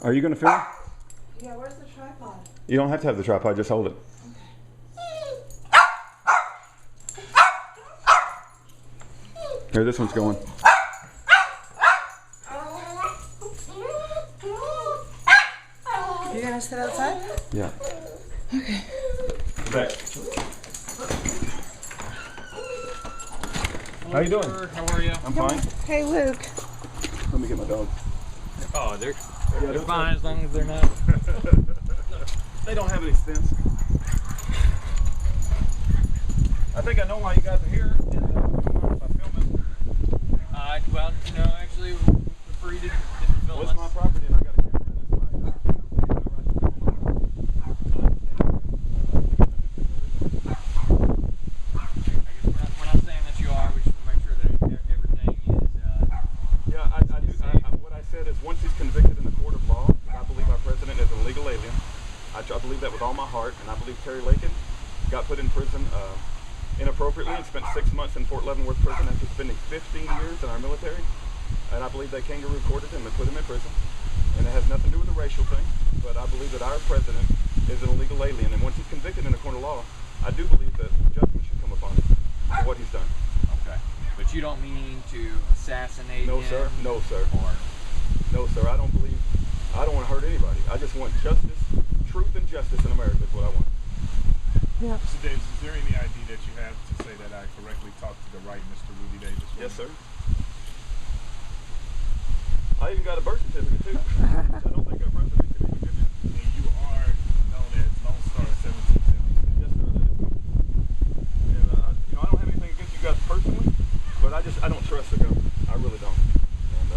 Are you going to film? Yeah, where's the tripod? You don't have to have the tripod, just hold it. Here, this one's going. You're gonna sit outside? Yeah. Okay. Back. How you doing? Sir. How are you? I'm fine. Hey, Luke. Let me get my dog. Oh, they're fine as long as they're not. They don't have any stents. I think I know why you guys are here. And, if I film it. Well, no, actually, we prefer you didn't film Well, it's my property and I got a camera and it's my We're not saying that you are. We just want to make sure that everything is. Yeah, what I said is once he's convicted in the court of law, I believe our president is an illegal alien. I believe that with all my heart, and I believe Terry Lakin got put in prison inappropriately and spent 6 months in Fort Leavenworth prison after spending 15 years in our military. And I believe they kangaroo courted him and put him in prison. And it has nothing to do with the racial thing, but I believe that our president is an illegal alien. And once he's convicted in a court of law, I do believe that judgment should come upon him for what he's done. Okay. But you don't mean to assassinate No, him? sir. No, sir. Or... No, sir. I don't want to hurt anybody. I just want justice, truth and justice in America is what I want. Yeah. Mr. Davis, is there any ID that you have to say that I correctly talked to the right Mr. Rudy Davis? Yes, sir. I even got a birth certificate, too. I don't think our president can even give you. And you are known as Lone Star 1770. Yes, sir. That is me. And, I don't have anything against you guys personally, but I don't trust the government. I really don't. And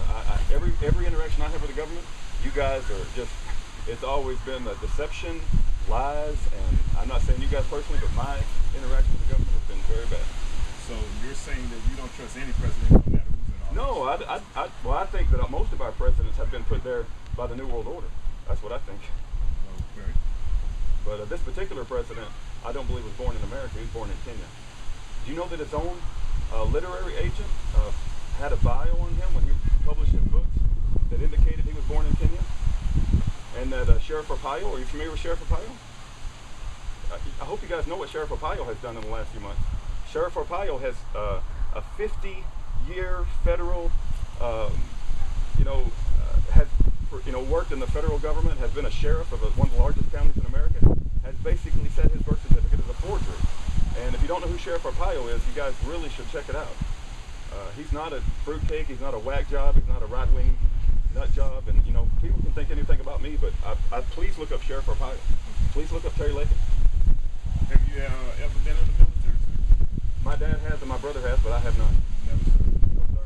every interaction I have with the government, you guys are just, it's always been a deception, lies, and I'm not saying you guys personally, but my interaction with the government has been very bad. So you're saying that you don't trust any president, no matter who's in office? No, I think that most of our presidents have been put there by the New World Order. That's what I think. Okay. But this particular president, I don't believe was born in America. He was born in Kenya. Do you know that his own literary agent had a bio on him when he published his books that indicated he was born in Kenya? And that Sheriff Arpaio, are you familiar with Sheriff Arpaio? I hope you guys know what Sheriff Arpaio has done in the last few months. Sheriff Arpaio has a 50-year federal, has worked in the federal government, has been a sheriff of one of the largest counties in America, has basically said his birth certificate is a forgery. And if you don't know who Sheriff Arpaio is, you guys really should check it out. He's not a fruitcake, he's not a whack job, he's not a right-wing nut job, and people can think anything about me, but please look up Sheriff Arpaio. Please look up Terry Lakin. Have you ever been in the military, sir? My dad has and my brother has, but I have not. Never, sir. No, sir.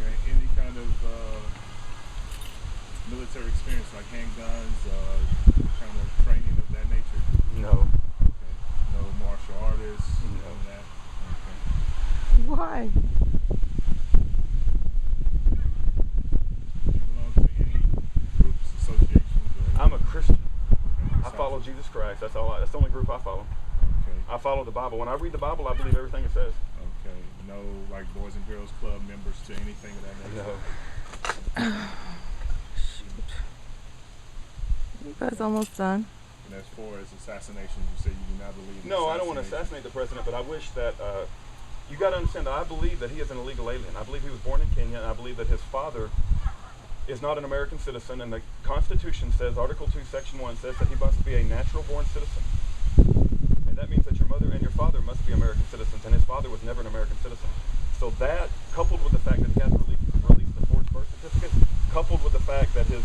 Okay. Any kind of military experience, like handguns, kind of training of that nature? No. Okay. No martial artists, none of that? Okay. Why? Do you belong to any groups, associations? Or I'm a Christian. Okay. I follow Jesus Christ. That's all. That's the only group I follow. Okay. I follow the Bible. When I read the Bible, I believe everything it says. Okay. No, like Boys and Girls Club members to anything of that nature? No. Shoot. You guys almost done? And as far as assassinations, you say you do not believe in No, I don't want to assassination. assassinate the president, but I wish that you got to understand that I believe that he is an illegal alien. I believe he was born in Kenya, and I believe that his father is not an American citizen, and the Constitution says, Article 2, Section 1 says that he must be a natural-born citizen. And that means that your mother and your father must be American citizens, and his father was never an American citizen. So that, coupled with the fact that he has released the forged birth certificate, coupled with the fact that his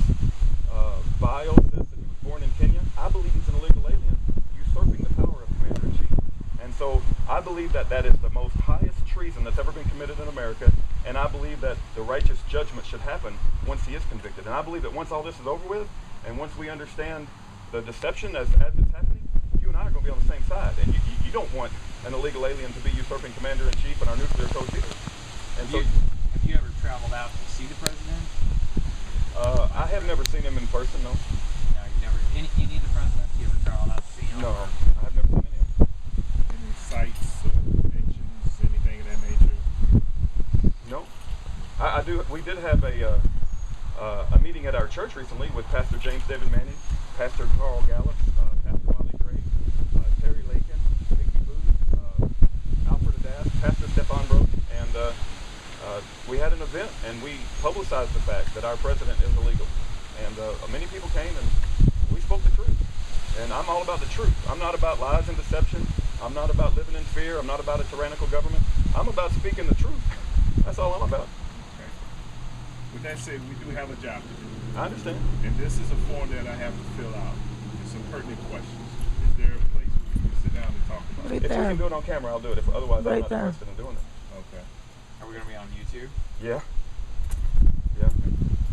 bio says that he was born in Kenya, I believe he's an illegal alien, usurping the power of Commander-in-Chief. And so I believe that that is the most highest treason that's ever been committed in America, and I believe that the righteous judgment should happen once he is convicted. And I believe that once all this is over with, and once we understand the deception as it's happening, you and I are going to be on the same side. And you don't want an illegal alien to be usurping Commander-in-Chief and our nuclear codes either. And so, Have you ever traveled out to see the president? I have never seen him in person, no. No, you never. Any of the presidents? You ever traveled out to see him? No, I have never seen any of them. Any did have a meeting at our church recently with Pastor James David Manning, Pastor Carl Gallup, Pastor Wiley Gray, Terry Lakin, Mickey Booth, Alfred Adas, Pastor Stefan Broke, and we had an event and we publicized the fact that our president is illegal. And many people came and we spoke the truth. And I'm all about the truth. I'm not about lies and deception. I'm not about living in fear. I'm not about a tyrannical government. I'm about speaking the truth. That's all I'm about. Okay. With that said, we do have a job to do. I understand. And this is a form that I have to fill out. There's some pertinent questions. Is there a place where we can sit down and talk about Right it? If we there. can do it on camera, I'll do it. If otherwise, I'm Right not there. interested in doing it. Okay. Are we gonna be on YouTube? Yeah. Yeah.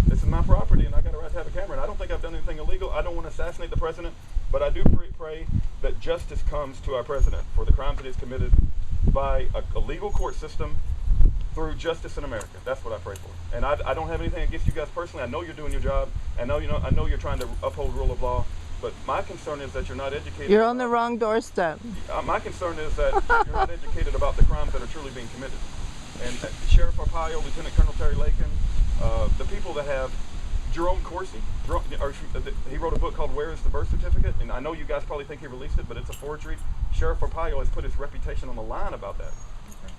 This is my property, and I got a right to have a camera. And I don't think I've done anything illegal. I don't want to assassinate the president, but I do pray that justice comes to our president for the crimes that he's committed by a legal court system through justice in America. That's what I pray for. And I don't have anything against you guys personally. I know you're doing your job. I know you're trying to uphold rule of law. But my concern is that you're not educated. You're on the wrong doorstep. My concern is that you're not educated about the crimes that are truly being committed. And Sheriff Arpaio, Lieutenant Colonel Terry Lakin, the people that have Jerome Corsi, he wrote a book called Where is the Birth Certificate? And I know you guys probably think he released it, but it's a forgery. Sheriff Arpaio has put his reputation on the line about that. Okay.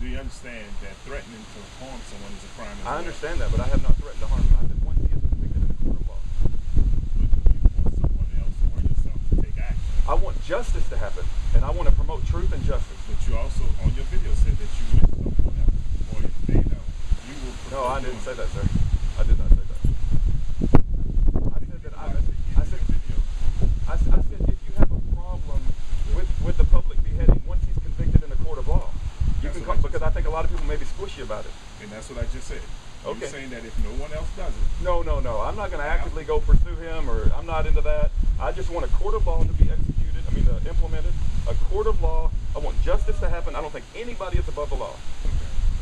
Do you understand that threatening to harm someone is a crime as well? I understand that, but I have not threatened to harm him. I said once he is convicted in a court of law. But you want someone else or yourself to take action. I want justice to happen, and I want to promote truth and justice. But you also, on your video, said that you wish someone else, or if they know, you will prefer No, I didn't doing say it. that, sir. I did not say that. I said that I said if you have a problem with the public beheading once he's convicted in a court of law, you That's can what come, I just because I think a lot of people may be squishy about it. And that's what I just said. Okay. You're saying that if no one else does it, No. I'm not going to actively go pursue him, or I'm not into that. I just want a court of law to be implemented. A court of law. I want justice to happen. I don't think anybody is above the law.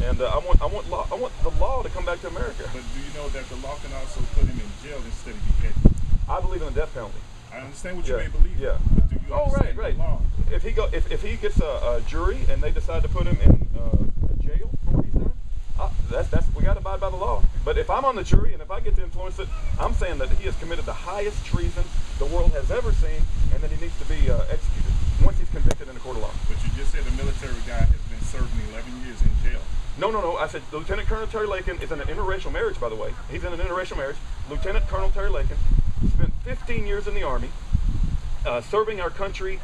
And I want the law to come back to America. but do you know that the law can also put him in jail instead of beheading? I believe in the death penalty. I understand what you Yeah, may believe. yeah. But do you Oh, understand right. the law? If he gets a jury and they decide to put him in a jail for what he's done, we got to abide by the law. But if I'm on the jury and if I get to influence it, I'm saying that he has committed the highest treason the world has ever seen, and that he needs to be executed once he's convicted in a court of law. But you just said a military guy has been serving 11 years in jail. No. I said Lieutenant Colonel Terry Lakin is in an interracial marriage, by the way. He's in an interracial marriage. Lieutenant Colonel Terry Lakin spent 15 years in the Army, serving our country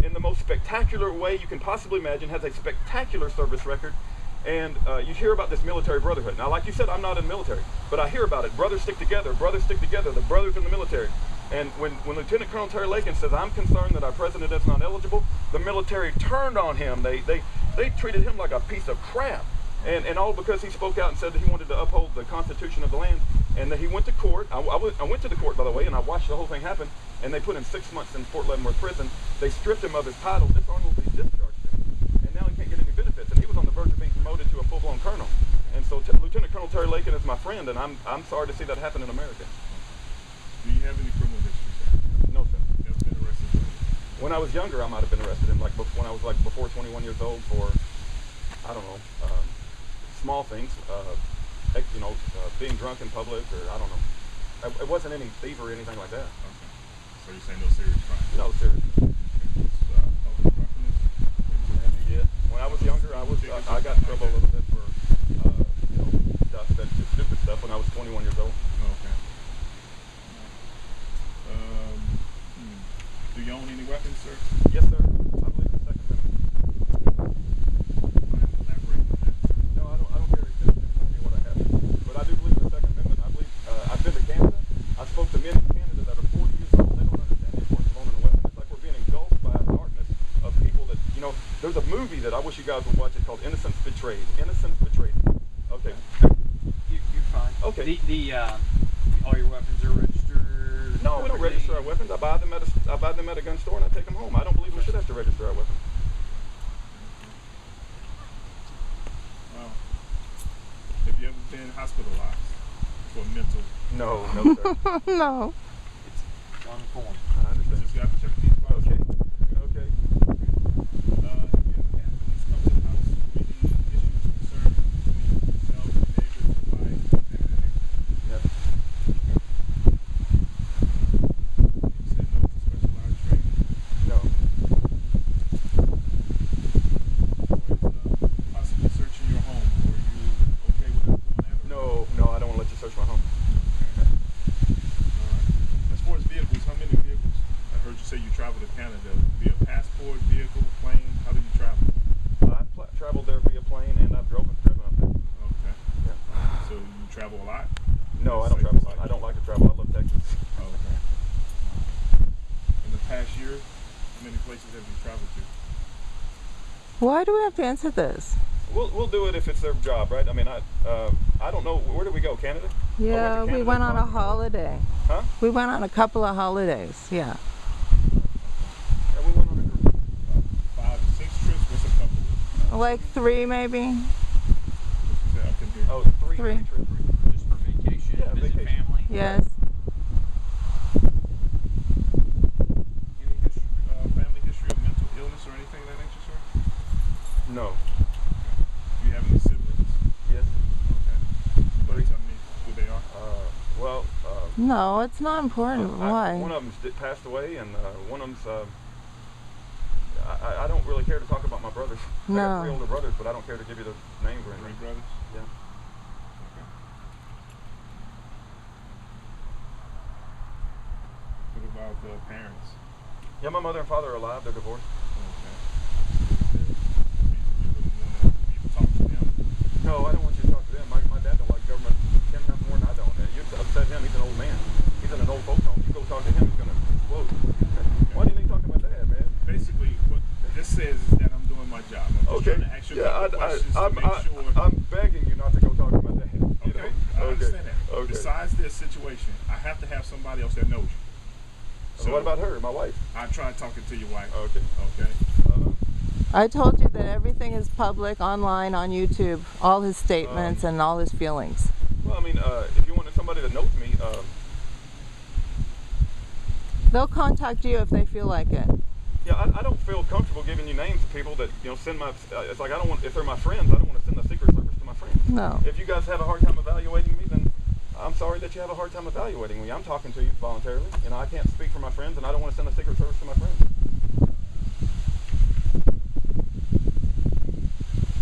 in the most spectacular way you can possibly imagine, has a spectacular service record. And you hear about this military brotherhood. Now, like you said, I'm not in the military, but I hear about it. Brothers stick together, the brothers in the military. And when Lieutenant Colonel Terry Lakin says, I'm concerned that our president is not eligible, the military turned on him. They treated him like a piece of crap. And all because he spoke out and said that he wanted to uphold the Constitution of the land, and that he went to court. I went to the court, by the way, and I watched the whole thing happen, and they put him 6 months in Fort Leavenworth prison. They stripped him of his title, dishonorably discharged him, and now he can't get any benefits, and he was on the verge of being promoted to a full-blown colonel. And so Lieutenant Colonel Terry Lakin is my friend, and I'm sorry to see that happen in America. Do you have any criminal history, sir? No, sir. Never been arrested for it? When I was younger, I might have been arrested, when I was before 21 years old for, I don't know, small things, being drunk in public, or I don't know. It wasn't any thievery or anything like that. Okay. So you're saying no serious crime? No, seriously. Public drunkenness? Yeah. When I was younger, I got in trouble a little bit for stupid stuff when I was 21 years old. Okay. Do you own any weapons, sir? Yes, sir. I believe in the Second Amendment. Mind elaborating on that, sir? No, I don't care if you tell me what I have. But I do believe in the Second Amendment. I believe I've been to Canada. I spoke to men in Canada that are 40 years old. They don't understand the importance of owning a weapon. It's like we're being engulfed by a darkness of people that, there's a movie that I wish you guys would watch. It's called Innocence Betrayed. Innocence Betrayed. Okay. You're fine. Okay. All your weapons are registered? No, we don't register our weapons. I buy them at a gun store and I take them home. I don't believe we should have to register our weapons. Wow. Have you ever been hospitalized for mental? No, sir. No. It's on the form. I understand. Just got to check these boxes. Okay. You ever had police come to the house with any issues, concerns between yourself, neighbors, wife, to Canada? Via passport, vehicle, plane? How do you travel? I've traveled there via plane, and I've driven up there. Okay. Yeah. So you travel a lot? No, I don't travel a lot. I don't like to travel. I love Texas. Okay. In the past year, how many places have you traveled to? Why do we have to answer this? We'll do it if it's their job, right? I mean, I don't know. Where did we go? Canada? Yeah, we went on a holiday. holiday. Huh? We went on a couple of holidays, yeah. Yeah, we went on a cruise. 5 to 6 trips? What's a couple? Like 3 maybe. What you said? I couldn't hear you. Oh, three. Three. trips. Just for vacation, Yeah, visit vacation. family. Yes. Any history, family history of mental illness or anything of that nature, sir? No. Do you have any siblings? Yes. Okay. Can you tell me who they are? Well. No, it's not important. Why? One of them's passed away, and one of them's. I don't really care to talk about my brothers. I got 3 No. older brothers, but I don't care to give you the names or 3 anything. brothers? Yeah. Okay. What about the parents? Yeah, my mother and father are alive. They're divorced. Okay. You wouldn't want to talk to them? No, I don't want you to talk to them. My dad don't like government 10 times more than I don't. You'd upset him. He's an old man. He's in an old folks home. You go talk to him, he's going to explode. Why do you need to talk to my dad, man? Basically, what this says is that I'm doing my job. I'm just trying to ask you a couple questions to make sure. I'm begging you not to go talk to my dad. You Okay, know? I understand that. Okay. Besides this situation, I have to have somebody else that knows you. So what about her, my wife? I tried talking to your wife. Okay. Okay. I told you that everything is public online on YouTube, all his statements and all his feelings. Well, I mean, if you wanted somebody that knows me, They'll contact you if they feel like it. yeah, I don't feel comfortable giving you names of people that send my. It's like I don't want. If they're my friends, I don't want to send the Secret Service to my friends. No. If you guys have a hard time evaluating me, then I'm sorry that you have a hard time evaluating me. I'm talking to you voluntarily. I can't speak for my friends, and I don't want to send the Secret Service to my friends.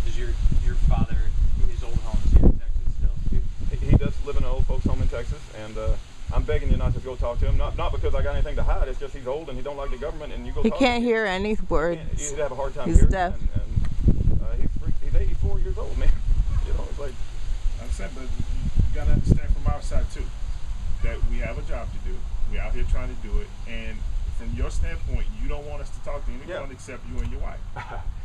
Does your father, his old home is here in Texas still? He does live in an old folks home in Texas, and I'm begging you not to go talk to him. Not because I got anything to hide. It's just he's old and he don't like the government, and you go. He talk can't to him. hear any words. He'd have a hard time He's hearing. deaf. And he's 84 years old, man. It's like. I'm saying, but you gotta understand from our side too that we have a job to do. We're out here trying to do it, and from your standpoint, you don't want us to talk to anyone except you and your wife.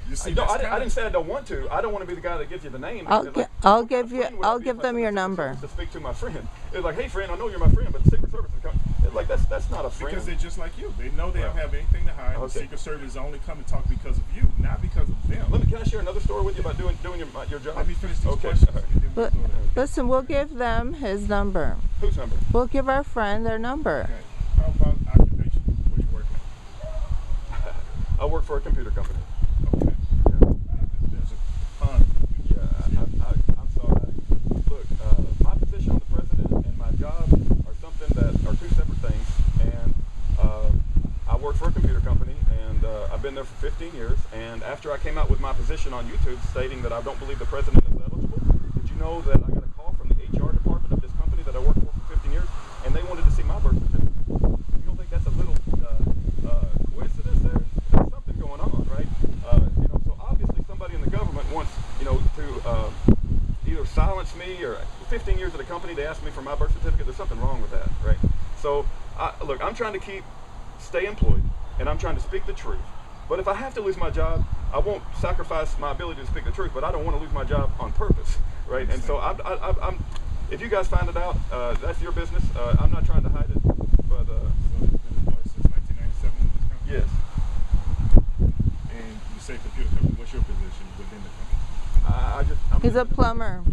You see, I didn't say I don't want to. I don't want to be the guy that gives you the name. I'll give them your Secret number. Service to speak to my friend. It's like, hey friend, I know you're my friend, but the Secret Service is coming. It's like that's not a friend. Because they're just like you. They know they don't Right. have anything to hide. Okay. The Secret Service only come and talk because of you, not because of them. Can I share another story with you about doing your job? Let me finish these Okay. questions. All right. And then we'll But go there. listen, we'll give them his number. Whose number? We'll give our friend their number. Okay. How about occupation? What are you working at? I work for a computer company. Okay. Yeah. There's a ton. I'm sorry. Look, my position on the president and my job are something that are 2 separate things. And I work for a computer company, and I've been there for 15 years. And after I came out with my position on YouTube stating that I don't believe the president is eligible, did you know that I got a call from the HR department of this company that I worked for 15 years, and they wanted to see my birth certificate? You don't think that's a little coincidence there? There's something going on, right? So obviously somebody in the government wants, to either silence me or 15 years at a company, they asked me for my birth certificate. There's something wrong with that, right? So, look, I'm trying to stay employed, and I'm trying to speak the truth. But if I have to lose my job, I won't sacrifice my ability to speak the truth, but I don't want to lose my job on purpose, right? And so I'm if you guys find it out, that's your business. I'm not trying to hide it, but So you've been employed since 1997 with this company? yes. And you say computer company. What's your position within the company? I'm He's a plumber.